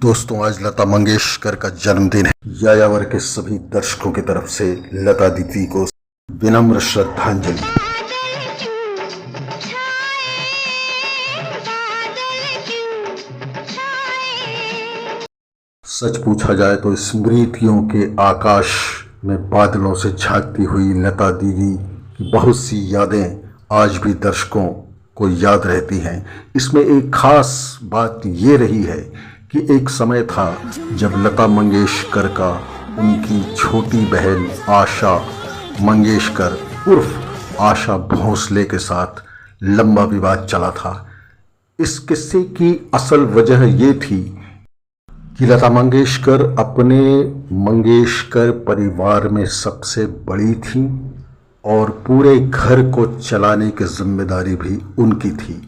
दोस्तों, आज लता मंगेशकर का जन्मदिन है। यायावर के सभी दर्शकों की तरफ से लता दीदी को विनम्र श्रद्धांजलि। सच पूछा जाए तो स्मृतियों के आकाश में बादलों से झांकती हुई लता दीदी की बहुत सी यादें आज भी दर्शकों को याद रहती हैं। इसमें एक खास बात ये रही है कि एक समय था जब लता मंगेशकर का उनकी छोटी बहन आशा मंगेशकर उर्फ आशा भोसले के साथ लंबा विवाद चला था। इस किस्से की असल वजह ये थी कि लता मंगेशकर अपने मंगेशकर परिवार में सबसे बड़ी थी और पूरे घर को चलाने की जिम्मेदारी भी उनकी थी।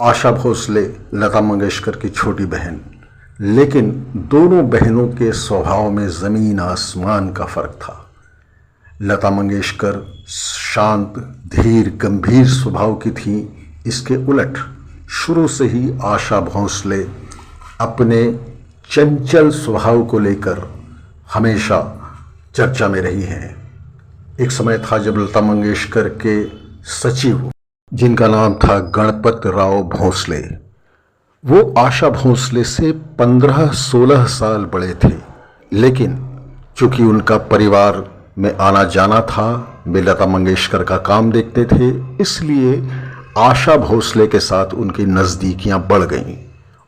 आशा भोसले लता मंगेशकर की छोटी बहन, लेकिन दोनों बहनों के स्वभाव में ज़मीन आसमान का फ़र्क था। लता मंगेशकर शांत, धीर, गंभीर स्वभाव की थी। इसके उलट शुरू से ही आशा भोसले अपने चंचल स्वभाव को लेकर हमेशा चर्चा में रही हैं। एक समय था जब लता मंगेशकर के सचिव, जिनका नाम था गणपत राव भोसले, वो आशा भोसले से 15-16 साल बड़े थे, लेकिन चूंकि उनका परिवार में आना जाना था, वे लता मंगेशकर का काम देखते थे, इसलिए आशा भोसले के साथ उनकी नज़दीकियां बढ़ गईं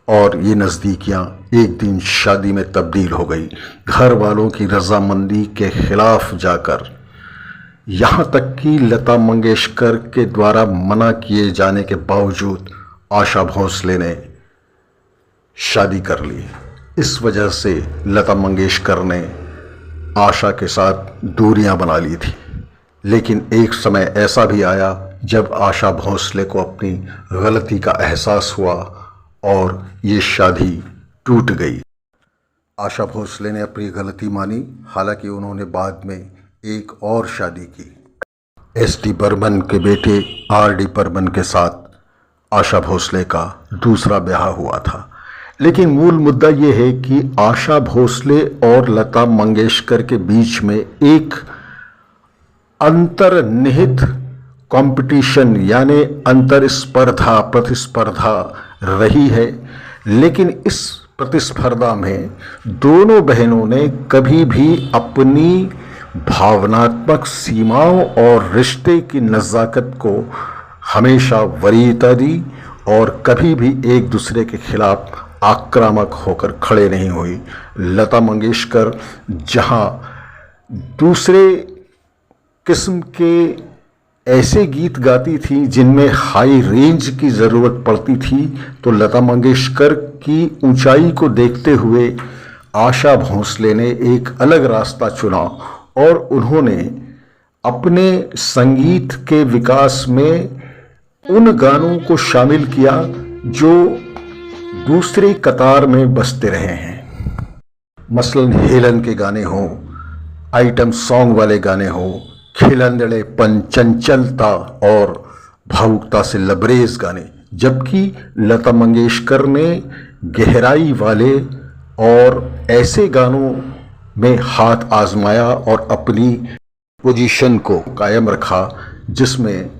और ये नज़दीकियां एक दिन शादी में तब्दील हो गई। घर वालों की रजामंदी के खिलाफ जाकर, यहाँ तक कि लता मंगेशकर के द्वारा मना किए जाने के बावजूद आशा भोसले ने शादी कर ली। इस वजह से लता मंगेशकर ने आशा के साथ दूरियां बना ली थी। लेकिन एक समय ऐसा भी आया जब आशा भोसले को अपनी गलती का एहसास हुआ और ये शादी टूट गई। आशा भोसले ने अपनी गलती मानी। हालांकि उन्होंने बाद में एक और शादी की। एस.डी. बर्मन के बेटे आर.डी. बर्मन के साथ आशा भोसले का दूसरा ब्याह हुआ था। लेकिन मूल मुद्दा ये है कि आशा भोसले और लता मंगेशकर के बीच में एक अंतर्निहित कंपटीशन यानी अंतरस्पर्धा, प्रतिस्पर्धा रही है। लेकिन इस प्रतिस्पर्धा में दोनों बहनों ने कभी भी अपनी भावनात्मक सीमाओं और रिश्ते की नज़ाकत को हमेशा वरीयता दी और कभी भी एक दूसरे के खिलाफ आक्रामक होकर खड़े नहीं हुई। लता मंगेशकर जहां दूसरे किस्म के ऐसे गीत गाती थी जिनमें हाई रेंज की ज़रूरत पड़ती थी, तो लता मंगेशकर की ऊंचाई को देखते हुए आशा भोसले ने एक अलग रास्ता चुना और उन्होंने अपने संगीत के विकास में उन गानों को शामिल किया जो दूसरे कतार में बजते रहे हैं। मसलन हेलन के गाने हों, आइटम सॉन्ग वाले गाने हों, खिलंदड़ेपन, चंचलता और भावुकता से लबरेज गाने, जबकि लता मंगेशकर ने गहराई वाले और ऐसे गानों में हाथ आजमाया और अपनी पोजीशन को कायम रखा जिसमें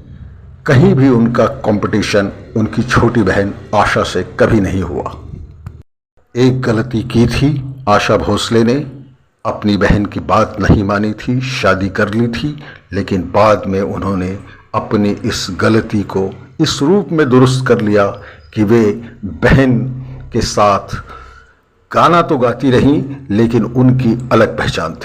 कहीं भी उनका कंपटीशन उनकी छोटी बहन आशा से कभी नहीं हुआ। एक गलती की थी आशा भोसले ने, अपनी बहन की बात नहीं मानी थी, शादी कर ली थी, लेकिन बाद में उन्होंने अपनी इस गलती को इस रूप में दुरुस्त कर लिया कि वे बहन के साथ गाना तो गाती रहीं, लेकिन उनकी अलग पहचान थी।